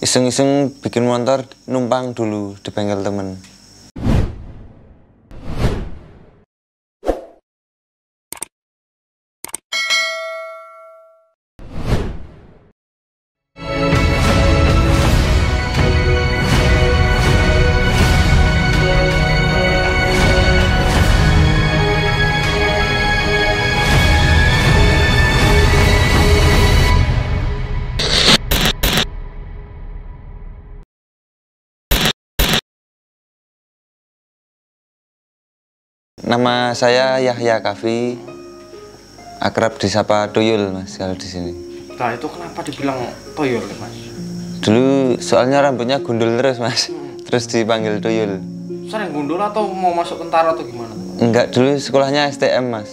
iseng-iseng bikin motor, numpang dulu di bengkel temen. Nama saya Yahya Kafi, akrab disapa Tuyul Mas kalau di sini. Nah itu kenapa dibilang Tuyul Mas? Dulu soalnya rambutnya gundul terus Mas, terus dipanggil Tuyul. Sering gundul atau mau masuk tentara atau gimana? Enggak, dulu sekolahnya STM Mas.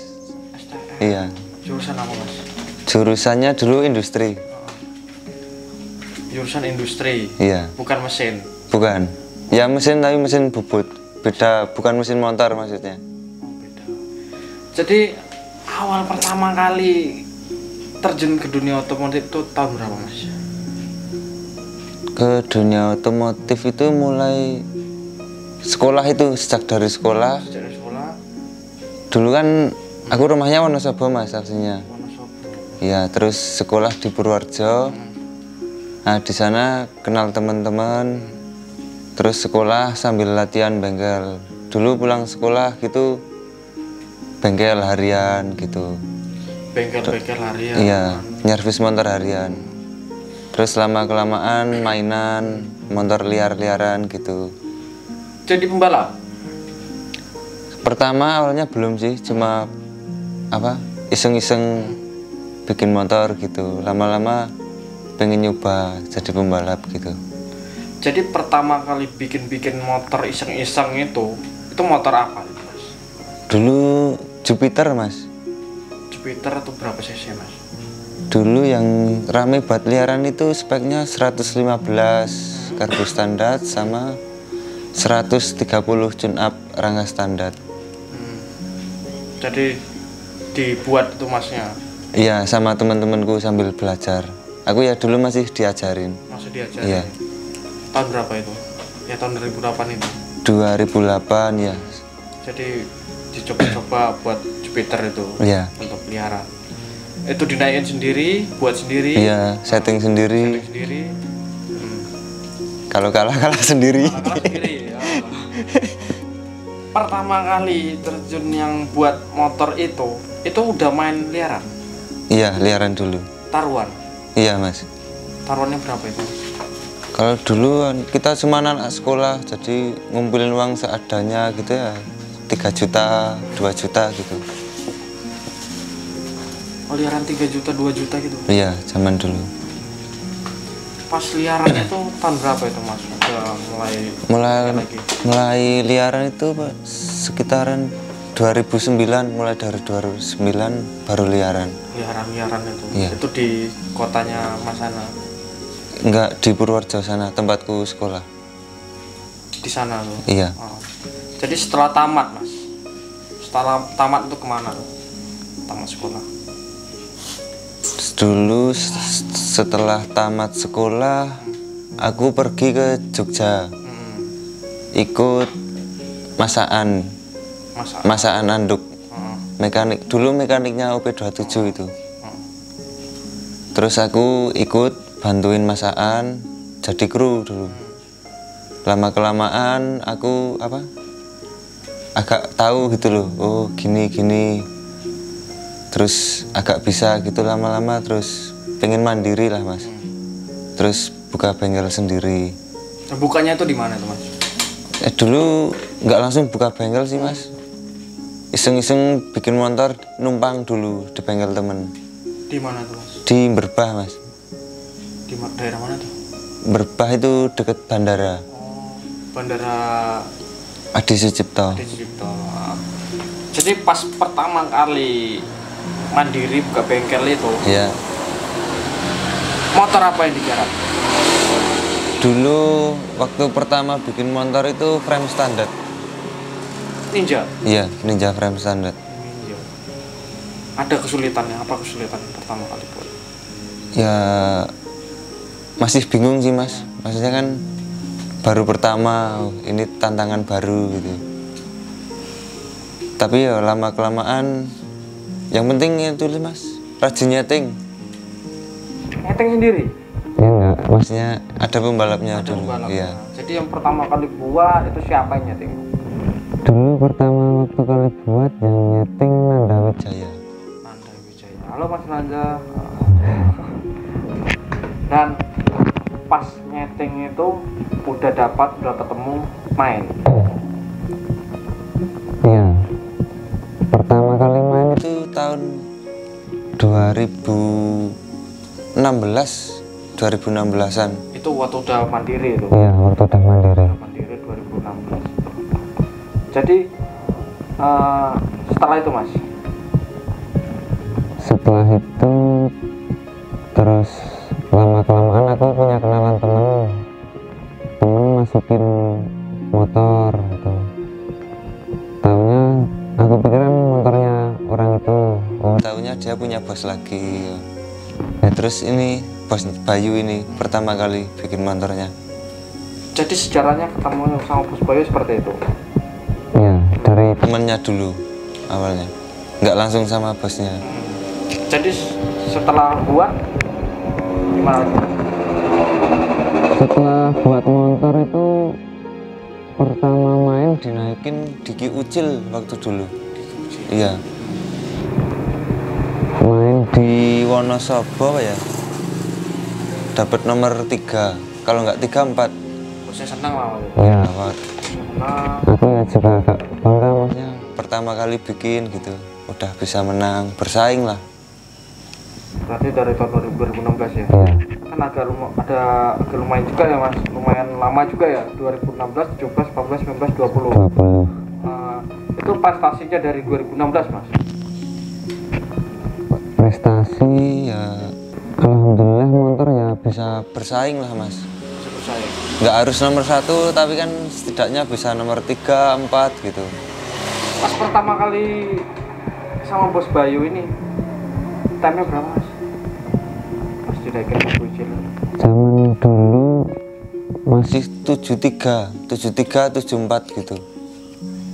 STM? Iya. Jurusan apa Mas? Jurusannya dulu industri. Jurusan industri? Iya. Bukan mesin? Bukan. Ya mesin tapi mesin bubut. Beda, bukan mesin motor maksudnya. Jadi awal pertama kali terjun ke dunia otomotif itu tahun berapa Mas? Ke dunia otomotif itu mulai sekolah itu, sejak dari sekolah. Sejak dari sekolah? Dulu kan aku rumahnya Wonosobo Mas aslinya. Wonosobo. Ya terus sekolah di Purworejo. Nah di sana kenal teman-teman. Terus sekolah sambil latihan bengkel. Dulu pulang sekolah gitu bengkel harian gitu. Bengkel-bengkel harian? Iya, nyervis motor harian. Terus lama-kelamaan mainan, motor liar-liaran gitu. Jadi pembalap? Pertama awalnya belum sih, cuma apa iseng-iseng bikin motor gitu. Lama-lama pengen nyoba jadi pembalap gitu. Jadi pertama kali bikin motor iseng-iseng itu motor apa itu Mas? Dulu Jupiter Mas. Jupiter itu berapa cc Mas? Dulu yang rame buat liaran itu speknya 115 kargo standar sama 130 tune up rangka standar. Jadi dibuat itu Masnya? Iya, sama teman-temanku sambil belajar. Aku ya dulu masih diajarin. Masih diajarin? Iya. Tahun berapa itu? Ya tahun 2008 itu? 2008 ya. Jadi dicoba-coba buat Jupiter itu? Iya. Untuk pelihara? Itu dinaikin sendiri, buat sendiri? Iya, setting sendiri. Setting sendiri? Kalau kalah sendiri. Kalah sendiri ya. Pertama kali terjun yang buat motor itu udah main liaran? Iya, liaran dulu. Taruhan? Iya Mas. Taruhannya berapa itu? Kalau dulu kita cuma anak sekolah, jadi ngumpulin uang seadanya gitu ya, 3 juta, 2 juta gitu. Oh, liaran 3 juta, 2 juta gitu? Iya, zaman dulu. Pas liaran itu tahun berapa itu Mas? Udah mulai liaran itu Pak, sekitaran 2009, mulai dari 2009 baru liaran. Liaran itu? Iya. Itu di kotanya Mas Ana? Enggak, di Purworejo sana, tempatku sekolah. Di sana tuh? Iya. Oh. Jadi setelah tamat Mas? Setelah tamat itu kemana tuh? Tamat sekolah? Dulu setelah tamat sekolah, aku pergi ke Jogja. Ikut masaan anduk. Mekanik, dulu mekaniknya OP27 itu. Terus aku ikut bantuin masaan, jadi kru dulu. Lama-kelamaan aku agak tahu gitu loh, oh gini. Terus agak bisa gitu lama-lama, terus pengen mandiri lah Mas. Terus buka bengkel sendiri. Bukanya itu di mana tuh Mas? Dulu nggak langsung buka bengkel sih Mas. Iseng-iseng bikin motor, numpang dulu di bengkel temen. Di mana tuh Mas? Di Merbah Mas. Di daerah mana tuh? Merbah itu deket bandara. Oh, bandara Adi Sucipto. Jadi pas pertama kali mandiri buka bengkel itu, Iya. motor apa yang digarap? Dulu waktu pertama bikin motor itu frame standar. Ninja? Iya, Ninja frame standar. Ninja. Ada kesulitannya? Apa kesulitan pertama kali buat? Ya masih bingung sih Mas. maksudnya kan baru pertama, ini tantangan baru gitu. Tapi ya lama kelamaan, yang penting itu mas, rajin nyeting. Nyeting sendiri? Ya enggak, maksudnya ada pembalapnya Ada dulu. pembalapnya. Iya. Jadi yang pertama kali buat itu siapa yang nyeting? Dulu pertama waktu kali buat yang nyeting Nanda Wijaya. Nanda Wijaya. Halo Mas Nanda. Dan pas nyeting itu udah ketemu main. Iya. Pertama kali main itu tahun 2016-an. Itu waktu udah mandiri itu. Iya, waktu udah mandiri. Mandiri 2016. Jadi setelah itu Mas. Setelah itu terus lama kelamaan aku punya kenalan temen masukin motor gitu. Taunya aku pikiran motornya orang itu, taunya dia punya bos lagi ya. Terus ini bos Bayu ini pertama kali bikin motornya. Jadi sejarahnya ketemu sama Bos Bayu seperti itu? Iya, dari temennya dulu awalnya, nggak langsung sama bosnya. Jadi setelah buat gimana? Setelah buat motor itu pertama main dinaikin di Ki Ucil waktu dulu. Iya. Main di Wonosobo apa ya? Dapat nomor 3. Kalau nggak 3, 4. Bosnya senang lah Mas. Iya, Nah, aku ya juga agak bangga maksudnya pertama kali bikin gitu. Udah bisa menang, bersaing lah. berarti dari tahun 2016 ya? Iya. Kan agak lumayan juga ya Mas, lumayan lama juga ya, 2016, 17, 18, 19, 20. 20. Itu prestasinya dari 2016 Mas? Prestasi ya alhamdulillah motor ya bisa bersaing lah mas. Bisa bersaing? Nggak harus nomor 1 tapi kan setidaknya bisa nomor 3, 4 gitu. Pas pertama kali sama Bos Bayu ini time-nya berapa Mas? Pas dinaikin Bos Wijil. Zaman dulu masih 73, 74 gitu.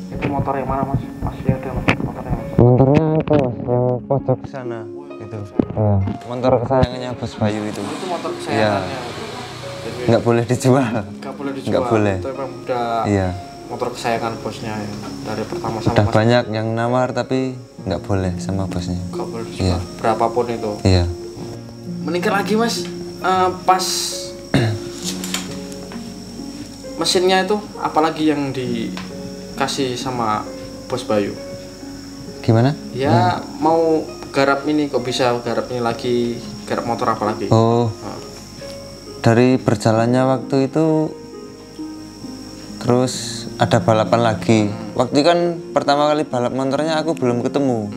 Itu motor yang mana Mas? Masih ada Mas motornya Mas? Motornya itu mas, yang pojok sana itu. Iya. Motor kesayangannya Bos Bayu itu. Itu motor Iya. kesayangannya. Jadi Nggak boleh dijual. nggak boleh dijual. Nggak boleh. Itu emang udah Iya. motor kesayangan bosnya ya. Dari pertama sama Udah Mas. banyak yang nawar tapi nggak boleh sama bosnya. Nggak boleh dijual. Iya. Berapapun itu. Iya. Meningkat lagi Mas. Pas mesinnya itu apalagi yang dikasih sama Bos Bayu? Gimana? Ya mau garap ini kok bisa garap ini lagi, garap motor apa lagi? Oh, dari berjalannya waktu itu terus ada balapan lagi. Waktu itu kan pertama kali balap motornya aku belum ketemu.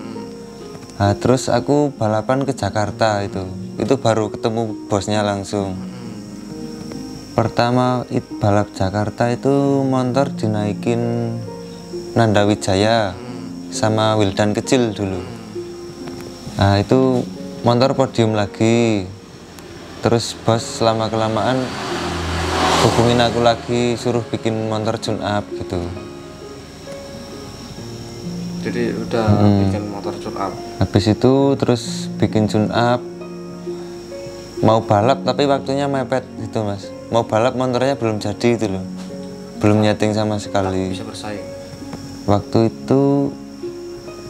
Nah, terus aku balapan ke Jakarta itu baru ketemu bosnya langsung. Pertama balap Jakarta itu motor dinaikin Nanda Wijaya sama Wildan kecil dulu. Nah itu motor podium lagi. Terus bos lama kelamaan hubungin aku lagi suruh bikin motor tune up gitu. Jadi udah bikin motor tune up. Habis itu terus bikin tune up. Mau balap tapi waktunya mepet gitu mas. Mau balap motornya belum jadi itu loh. Belum nyeting sama sekali. Bisa bersaing. Waktu itu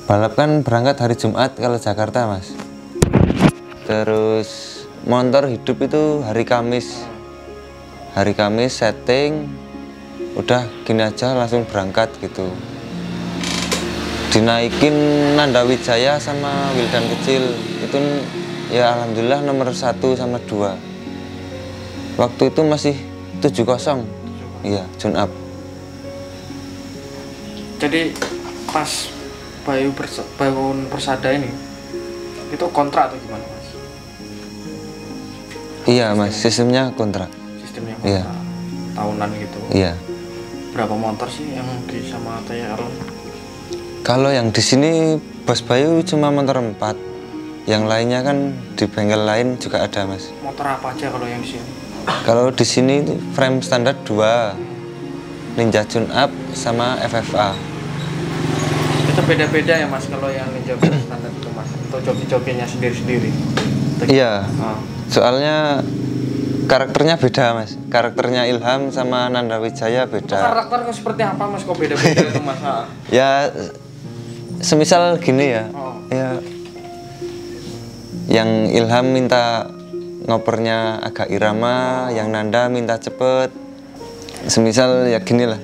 balap kan berangkat hari Jumat kalau Jakarta mas. Terus motor hidup itu hari Kamis. Hari Kamis setting, udah gini aja langsung berangkat gitu. Dinaikin Nanda Wijaya sama Wildan kecil itu ya alhamdulillah nomor 1 sama 2. Waktu itu masih 70. Iya, tune up. Jadi pas bangun Persada ini itu kontrak atau gimana mas? Iya mas, sistemnya kontrak. Sistemnya kontrak. Iya. Tahunan gitu. Iya. Berapa motor sih yang di sama Taya Arlon? Kalau yang di sini Bos Bayu cuma motor 4. Yang lainnya kan di bengkel lain juga ada mas. Motor apa aja kalau yang di sini? Kalau di sini itu frame standar 2, Ninja Tune Up sama FFA. Itu beda-beda ya Mas kalau yang Ninja standar itu Mas, atau joki-jokinya sendiri-sendiri? Iya, Oh. soalnya karakternya beda Mas. Karakternya Ilham sama Nanda Wijaya Itu beda. karakternya seperti apa Mas, kok beda-beda itu Mas? Ya, semisal gini ya, Oh. ya yang Ilham minta ngopernya agak irama, yang Nanda minta cepet. Semisal ya gini lah,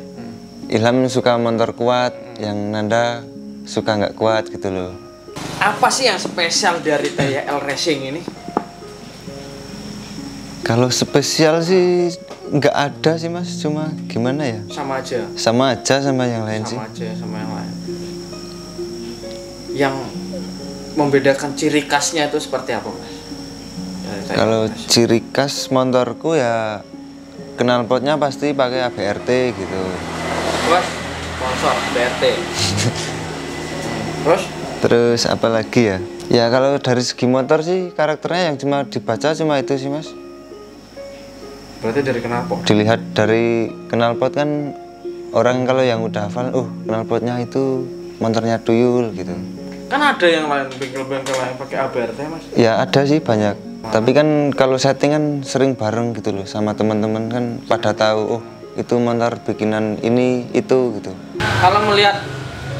Ilham suka motor kuat, yang Nanda suka nggak kuat gitu loh. Apa sih yang spesial dari TYL Racing ini? Kalau spesial sih nggak ada sih Mas, cuma gimana ya? Sama aja. Sama aja sama yang lain sih. Sama aja sama yang lain. Yang membedakan ciri khasnya itu seperti apa Mas? Dari TYL Kalau Racing. ciri khas motorku ya knalpotnya pasti pakai ABRT gitu. Bos, sponsor BRT. Terus? Terus apa lagi ya? Ya kalau dari segi motor sih karakternya yang cuma dibaca cuma itu sih Mas. Berarti dari knalpot. Dilihat dari knalpot kan orang kalau yang udah hafal, knalpotnya itu motornya tuyul gitu. Kan ada yang lain, bengkel-bengkel lain pakai ABRT Mas. Ya ada sih banyak. Tapi kan kalau setting kan sering bareng gitu loh sama teman-teman kan pada tahu itu motor bikinan ini itu gitu. Kalau melihat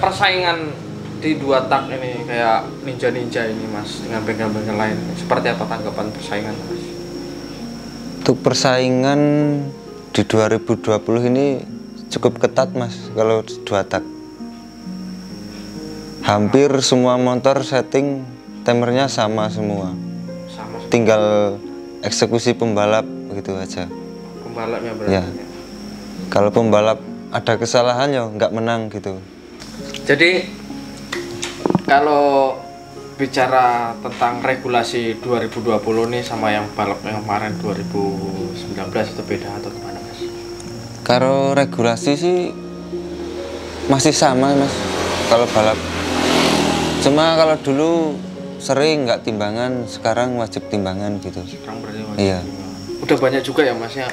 persaingan di 2 tak ini kayak ninja-ninja ini Mas dengan bengkel-bengkel lain, seperti apa tanggapan persaingan Mas? Untuk persaingan di 2020 ini cukup ketat Mas kalau 2 tak. Hampir semua motor setting timernya sama semua. Sama Tinggal eksekusi pembalap begitu aja. pembalapnya berarti. Ya. Kalau pembalap ada kesalahan ya nggak menang gitu. Jadi kalau bicara tentang regulasi 2020 nih sama yang balap yang kemarin 2019 itu beda atau gimana Mas? Kalau regulasi sih masih sama Mas. Kalau balap. Cuma kalau dulu sering nggak timbangan, sekarang wajib timbangan gitu. Sekarang berarti Mas. Iya. Udah banyak juga ya Mas ya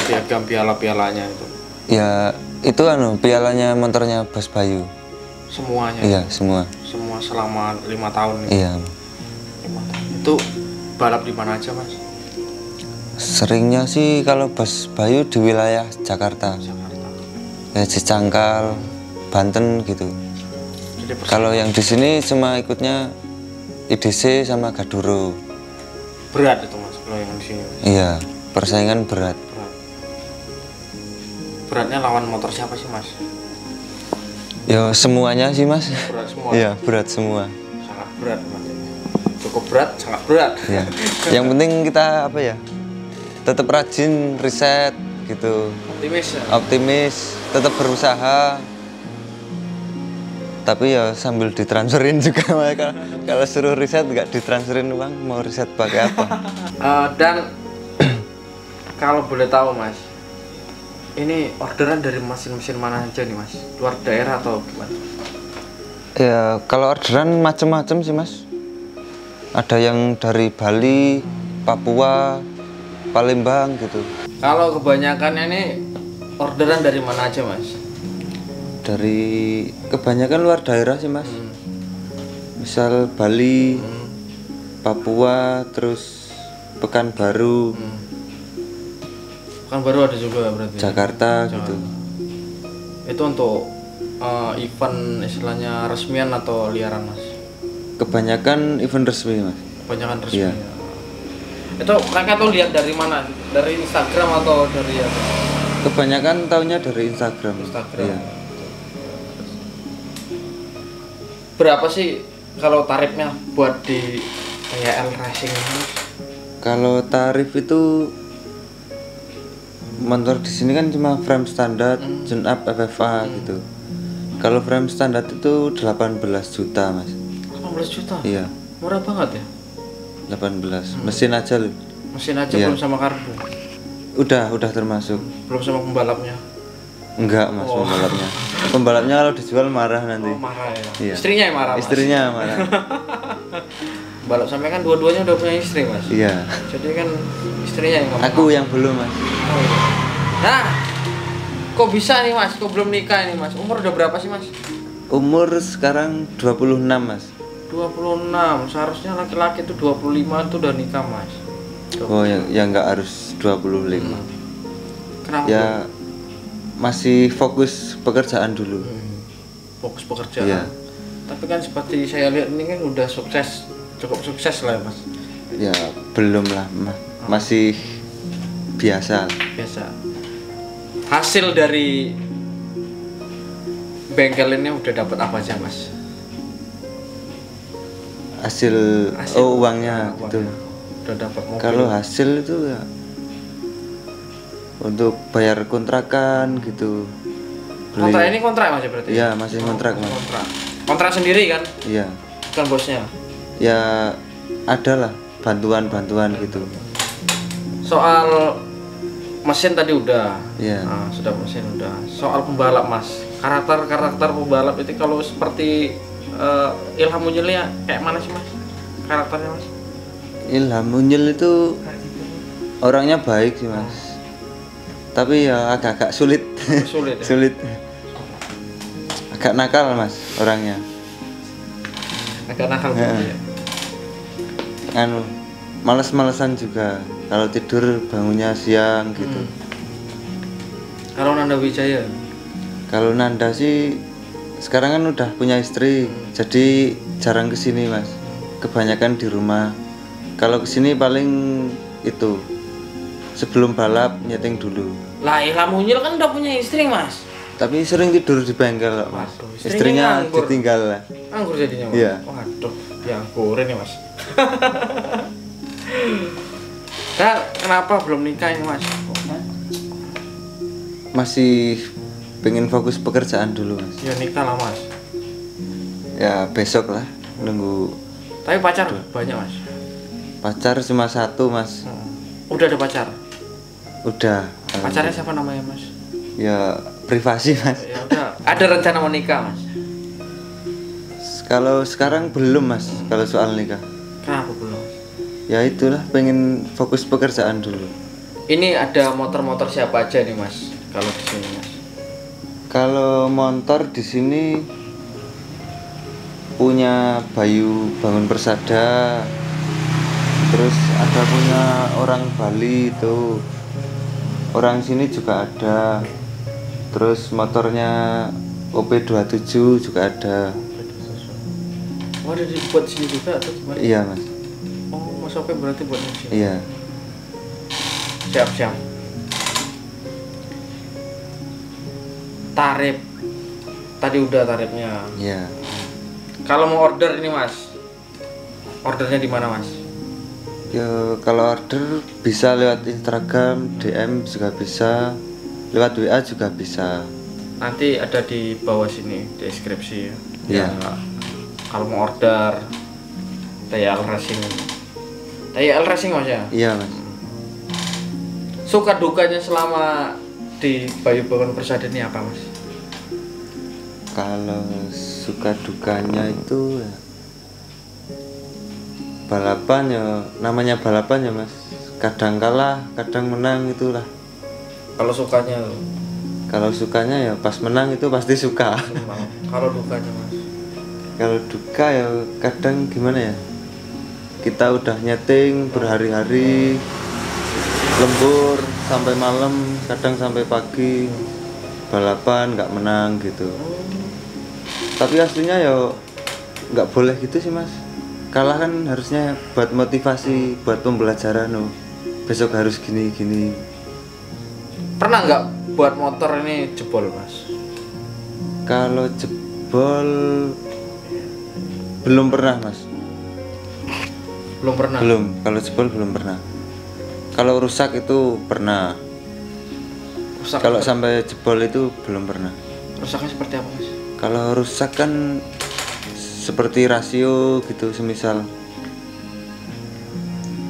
piagam piala-pialanya itu. Ya itu pialanya motornya Bos Bayu. Semuanya. Iya semua. Semua selama 5 tahun nih. Iya. 5 tahun. Itu balap di mana aja Mas? Seringnya sih kalau Bos Bayu di wilayah Jakarta. Jakarta. Ya Cicangkal, Banten gitu. Jadi Kalau yang di sini cuma ikutnya IDC sama Gaduro. berat itu Mas kalau yang di sini. Mas. Iya, persaingan berat. Berat. Beratnya lawan motor siapa sih Mas? Ya semuanya sih Mas. Berat semua. Iya, berat semua. Sangat berat Mas. Cukup berat, sangat berat. Iya. Yang penting kita apa ya? Tetap rajin, riset gitu. Optimis ya. Optimis, tetap berusaha. Tapi ya sambil ditransferin juga mereka. Kalau suruh riset nggak ditransferin uang, mau riset pakai apa? Dan kalau boleh tahu Mas, ini orderan dari mesin-mesin mana aja nih Mas? Luar daerah atau gimana? Ya kalau orderan macam-macam sih Mas. Ada yang dari Bali, Papua, Palembang gitu. Kalau kebanyakan ini orderan dari mana aja Mas? Dari kebanyakan luar daerah sih Mas. Misal Bali, Papua, terus Pekanbaru, Kan baru ada juga berarti. Jakarta Jakarta. gitu. Itu untuk event istilahnya resmian atau liaran Mas? Kebanyakan event resmi Mas. Kebanyakan resmi. Iya. Ya. Itu mereka tuh lihat dari mana? Dari Instagram atau dari apa? Kebanyakan tahunya dari Instagram. Instagram. Iya. Berapa sih kalau tarifnya buat di TYL Racing ini? Kalau tarif itu motor di sini kan cuma frame standar, tune up FFA gitu. Kalau frame standar itu 18 juta Mas. 18 juta? Iya, Murah banget ya? 18. Mesin aja loh. Mesin aja Iya. belum sama karbu? Udah termasuk. Belum sama pembalapnya? Enggak Mas, Oh. pembalapnya. Pembalapnya kalau dijual marah nanti. Oh marah ya? Iya. Istrinya yang marah Mas? Istrinya marah. balap sampai kan dua-duanya udah punya istri mas. Iya. Jadi kan istrinya yang ngomong. Aku yang belum mas. Oh, iya. Nah, kok bisa nih mas? Kok belum nikah nih mas? Umur udah berapa sih mas? Umur sekarang 26 mas. 26, seharusnya laki-laki tuh 25 tuh udah nikah mas. Oh ya nggak harus 25. Kenapa? Ya masih fokus pekerjaan dulu. Fokus pekerjaan. Iya. Tapi kan seperti saya lihat ini kan udah sukses, cukup sukses lah ya mas. Ya belum lah masih biasa. Biasa. Hasil dari bengkel ini udah dapat apa aja mas? Hasil uangnya gitu. Udah dapat mobil. Kalau hasil itu ya untuk bayar kontrakan gitu. Kontrak ini kontrak mas ya berarti? Iya masih kontrak mas. Kontrak sendiri kan? Iya. Bukan bosnya? Ya ada lah bantuan gitu. Soal mesin tadi udah. Iya. Nah, sudah mesin udah. Soal pembalap mas, karakter pembalap itu kalau seperti Ilham Munyilnya kayak mana sih mas? Karakternya mas? Ilham Munyil itu orangnya baik sih mas. Tapi ya agak-agak sulit. Sulit. Ya? Sulit. Agak nakal mas orangnya. Agak nakal ya. Anu, males-malesan juga. Kalau tidur bangunnya siang gitu. Kalau Nanda Wijaya? Kalau Nanda sih sekarang kan udah punya istri, jadi jarang kesini mas. Kebanyakan di rumah. Kalau kesini paling itu sebelum balap nyeting dulu. Lah Ilham Munyil kan udah punya istri mas. Tapi sering tidur di bengkel mas. Waduh, Istrinya nganggur. ditinggal lah. Anggur jadinya mas? Iya. Waduh, ya anggurin ya mas. Nah, kenapa belum nikah ini mas? Masih pengen fokus pekerjaan dulu mas. Ya nikah lah mas. Ya besok lah nunggu. Tapi pacar banyak mas? Pacar cuma satu mas. Udah ada pacar? Udah. Pacarnya siapa namanya mas? Ya privasi mas. Ya udah. Ada rencana mau nikah mas? Kalau sekarang belum mas. Kalau soal nikah. Kenapa belum? Ya itulah pengen fokus pekerjaan dulu. Ini ada motor-motor siapa aja nih mas? Kalau di sini mas? Kalau motor di sini punya Bayu Bangun Persada. Terus ada punya orang Bali itu. Orang sini juga ada. Terus motornya OP27 juga ada. Oh ada dibuat sini juga atau gimana? Iya mas. Oh mas OP berarti buat sini? Iya. Siap. Tarif tadi udah tarifnya. Iya. Kalau mau order ini mas, ordernya di mana mas? Ya kalau order bisa lewat Instagram, DM juga bisa, lewat WA juga bisa. Nanti ada di bawah sini deskripsi ya. Iya. Ya, kalau mau order TYL Racing. TYL Racing mas ya? Iya mas. Suka dukanya selama di Bayu Bangun Persada ini apa mas? Kalau suka dukanya itu ya, balapan ya, namanya balapan ya mas. Kadang kalah, kadang menang itulah. Kalau sukanya tuh? Kalau sukanya ya pas menang itu pasti suka. Kalau dukanya mas? Kalau duka ya kadang gimana ya, kita udah nyeting berhari-hari, lembur sampai malam, kadang sampai pagi, balapan nggak menang gitu. Tapi aslinya ya nggak boleh gitu sih mas. Kalah kan harusnya buat motivasi, buat pembelajaran. Besok harus gini. Pernah nggak buat motor ini jebol mas? Kalau jebol belum pernah mas. Belum pernah? Belum, kalau jebol belum pernah. Kalau rusak itu pernah. Rusak Kalau sampai jebol itu belum pernah. Rusaknya seperti apa mas? Kalau rusak kan seperti rasio gitu semisal.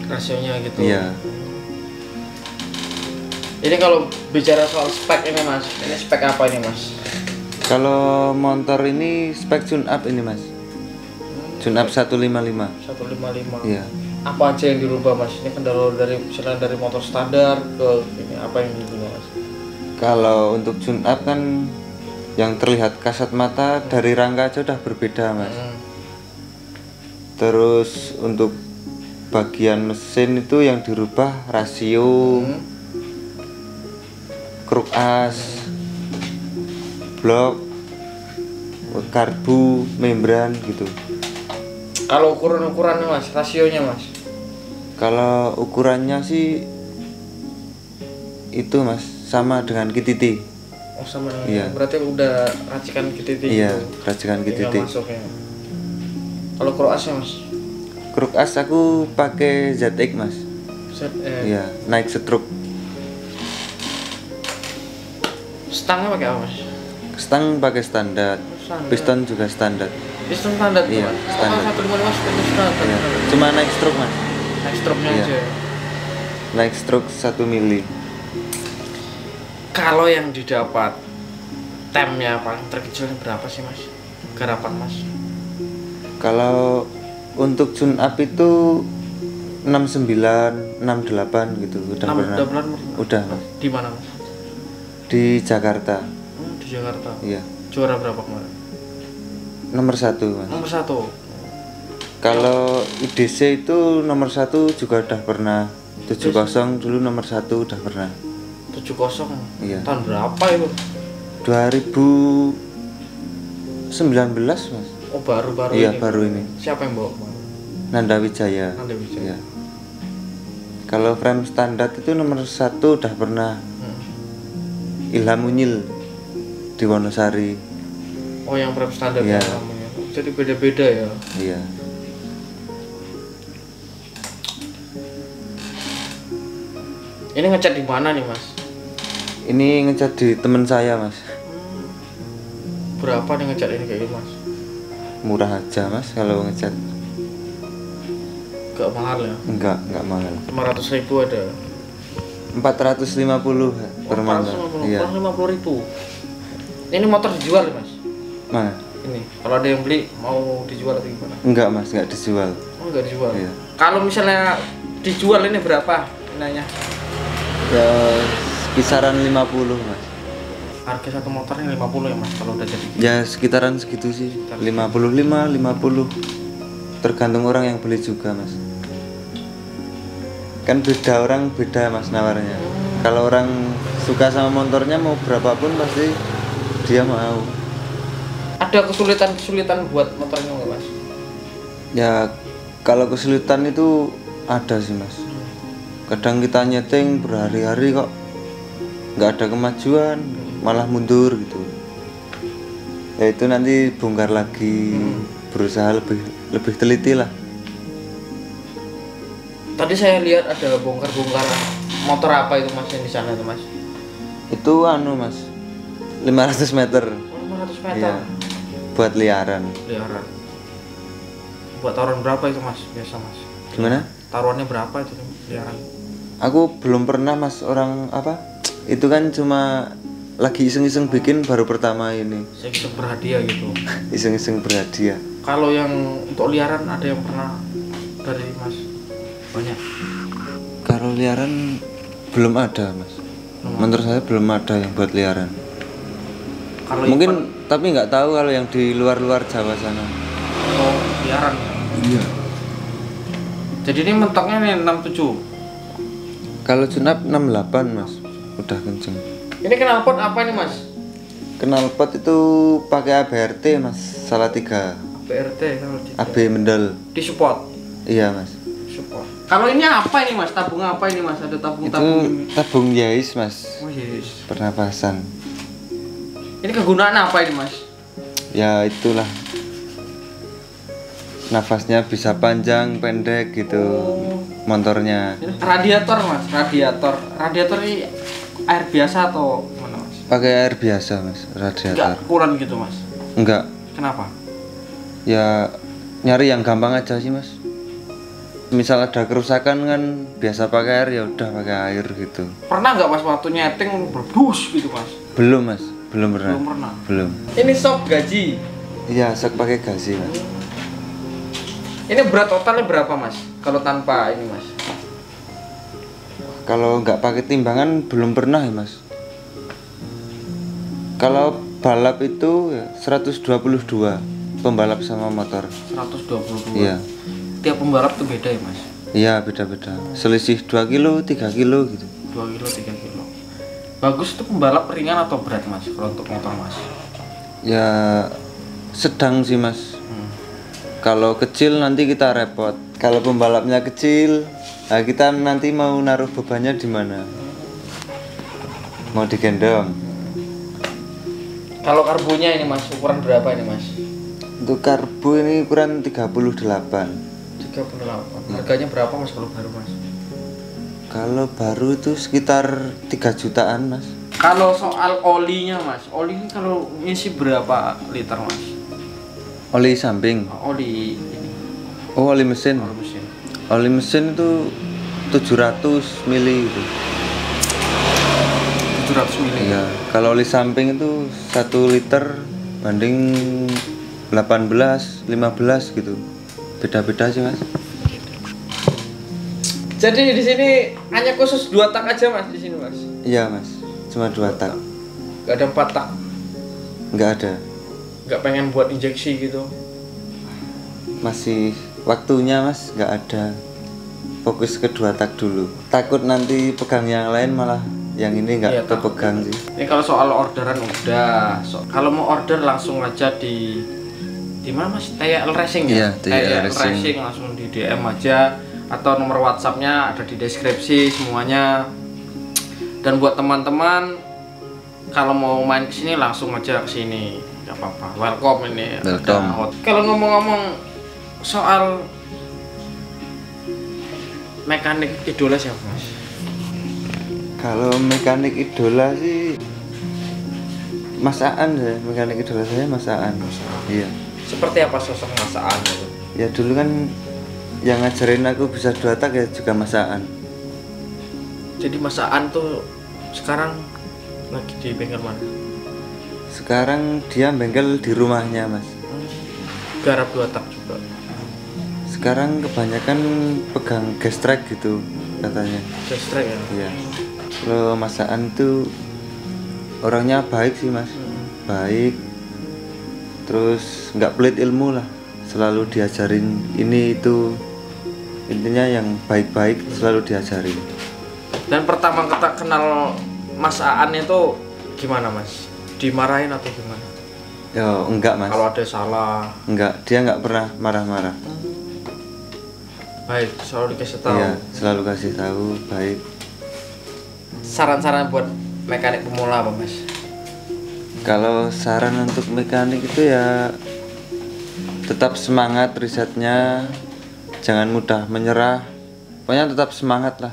Rasionya gitu? Iya. Ini kalau bicara soal spek ini mas, ini spek apa ini mas? Kalau motor ini spek tune up ini mas. Junap 155. 155. Iya. Apa aja yang dirubah mas? Ini kan dari misalnya dari motor standar ke ini apa yang dirubah mas? Kalau untuk Junap kan yang terlihat kasat mata dari rangka aja udah berbeda mas. Terus untuk bagian mesin itu yang dirubah rasio, kruk as, blok, karbu, membran gitu. Kalau ukurannya mas, rasionya mas? Kalau ukurannya sih itu mas sama dengan kititi. Oh sama dengan Iya. berarti udah racikan kititi. Iya, gitu. racikan Tinggal kititi. masuknya. Kalau kroasnya mas? Kruk as aku pakai ZX mas. Iya, naik stroke. Stangnya pakai apa mas? Stang pakai standar. Piston juga standar. Piston standar tuh Iya, mas? standar. 155 piston standar. Iya. Cuma naik stroke mas. Naik stroke-nya Iya. aja. Naik stroke 1 mili. Kalau yang didapat temnya paling terkecilnya berapa sih mas? Garapan mas? Kalau untuk tune up itu 69, 68 gitu udah 6 pernah. bulan Udah mas. di mana mas? Di Jakarta. Di Jakarta. Iya. Juara berapa kemarin? Nomor 1 mas. Nomor 1. Kalau IDC itu nomor 1 juga udah pernah. 70 dulu nomor 1 udah pernah. 70. Iya. Tahun berapa itu? 2019 mas. Oh baru-baru Iya ini. baru ini. Siapa yang bawa? Nanda Wijaya. Nanda Wijaya. Iya. Kalau frame standar itu nomor 1 udah pernah. Ilham Munyil di Wonosari. Oh yang frame standar Iya. namanya. Jadi beda-beda ya. Iya. Ini ngecat di mana nih mas? Ini ngecat di temen saya mas. Berapa nih ngecat ini kayak gitu mas? Murah aja mas kalau ngecat. Gak mahal ya? Enggak mahal. 500.000 ada. 450 per mangga. Iya. 450.000. Ini motor dijual ya mas? Mana? Ini kalau ada yang beli mau dijual atau gimana? Enggak mas, enggak dijual. Oh nggak dijual. Iya. Kalau misalnya dijual ini berapa nilainya? Ya kisaran 50 mas. Harga satu motornya 50 ya mas kalau udah jadi. Ya sekitaran segitu sih. 55, 50. Tergantung orang yang beli juga mas. Kan beda orang beda mas nawarnya. Kalau orang suka sama motornya mau berapapun pasti dia mau. Ada kesulitan buat motornya nggak mas? Ya kalau kesulitan itu ada sih mas. Kadang kita nyeting berhari-hari kok nggak ada kemajuan, malah mundur gitu. Ya itu nanti bongkar lagi, berusaha lebih teliti lah. Tadi saya lihat ada bongkar motor apa itu mas yang di sana itu mas? Itu anu mas, 500 meter. Oh, 500 meter. Iya. Buat liaran. Liaran. Buat taruhan berapa itu mas biasa mas? Gimana? Taruhannya berapa itu liaran? Aku belum pernah mas, orang apa? Itu kan cuma lagi iseng-iseng bikin baru pertama ini. Saya bisa berhadiah gitu. Iseng-iseng berhadiah. Kalau yang untuk liaran ada yang pernah dari mas? Banyak. Kalau liaran belum ada mas. Menurut saya belum ada yang buat liaran. Kalau Mungkin event- tapi nggak tahu kalau yang di luar-luar Jawa sana. oh liaran ya. Iya. Jadi ini mentoknya nih 67. Kalau Junap 68 mas, udah kenceng. Ini knalpot apa ini mas? Knalpot itu pakai ABRT mas, Salatiga. BRT kalau di AB Mendel. support. Iya mas. Support. Kalau ini apa ini mas? Tabung apa ini mas? Ada Itu tabung-tabung ini. tabung Yais mas, Oh yes. pernapasan. Ini kegunaan apa ini mas? Ya itulah. Nafasnya bisa panjang, pendek gitu. Motornya. Ini radiator mas, radiator. Radiator ini air biasa atau mana mas? Pakai air biasa mas, radiator. Enggak kurang gitu mas. Enggak. Kenapa? Ya nyari yang gampang aja sih mas. Misal ada kerusakan kan biasa pakai air, ya udah pakai air gitu. Pernah nggak mas waktu nyeting berdus gitu mas? Belum mas, belum pernah. Belum pernah. Belum. Ini sok gaji. Iya, sok pakai gazi mas. Ini berat totalnya berapa mas? Kalau tanpa ini mas? Kalau nggak pakai timbangan belum pernah ya mas. Kalau balap itu ya 122 pembalap sama motor. 122. Iya. Tiap pembalap tuh beda ya mas? Iya beda-beda. Selisih 2 kilo, 3 kilo gitu. 2 kilo, 3 kilo. Bagus itu pembalap ringan atau berat mas? Kalau untuk motor mas? Ya sedang sih mas. Kalau kecil nanti kita repot. Kalau pembalapnya kecil, nah kita nanti mau naruh bebannya di mana? Mau digendong. Kalau karbonya ini mas, ukuran berapa ini mas? Untuk karbo ini ukuran 38. 38. Harganya berapa mas kalau baru mas? Kalau baru itu sekitar 3 jutaan mas. Kalau soal olinya mas, oli ini kalau ngisi berapa liter mas? Oli samping. Oli ini, Oh oli mesin. oli mesin. Oli mesin itu 700 mili itu. 700 mili. Iya. Kalau oli samping itu 1 liter banding 18, 15 gitu. Beda-beda sih mas. Jadi di sini hanya khusus 2 tak aja mas di sini mas? Iya mas. Cuma 2 tak. Gak ada 4 tak? Nggak ada. Gak pengen buat injeksi gitu? Masih waktunya mas nggak ada. Fokus ke 2 tak dulu. Takut nanti pegang yang lain malah yang ini nggak Iya, kepegang sih. Ini kalau soal orderan udah. Kalau mau order langsung aja di mana mas? TYL Racing ya? Iya, TYL Racing. Langsung di DM aja atau nomor WhatsAppnya ada di deskripsi semuanya. Dan buat teman-teman kalau mau main kesini langsung aja kesini, nggak apa-apa. Welcome ini. Welcome. Kalau ngomong-ngomong soal mekanik idola siapa mas? Kalau mekanik idola sih Mas Aan ya, mekanik idola saya Mas Aan. Iya. Seperti apa sosok Mas Aan itu? Ya dulu kan yang ngajarin aku bisa 2 tak ya juga Mas Aan. Jadi Mas Aan tuh sekarang lagi di bengkel mana? Sekarang dia bengkel di rumahnya mas. Garap 2 tak juga. Sekarang kebanyakan pegang gas track gitu katanya. Gas track ya? Iya. Kalau Mas Aan tuh orangnya baik sih mas. Baik. Terus nggak pelit ilmu lah. Selalu diajarin ini itu. Intinya yang baik-baik selalu diajarin. Dan pertama kita kenal Mas Aan itu gimana mas? Dimarahin atau gimana? Yo enggak mas. Kalau ada salah? Enggak, dia nggak pernah marah-marah. Baik, selalu dikasih tahu. Iya, selalu kasih tahu baik. Saran-saran buat mekanik pemula apa mas? Kalau saran untuk mekanik itu ya tetap semangat risetnya, jangan mudah menyerah. Pokoknya tetap semangat lah.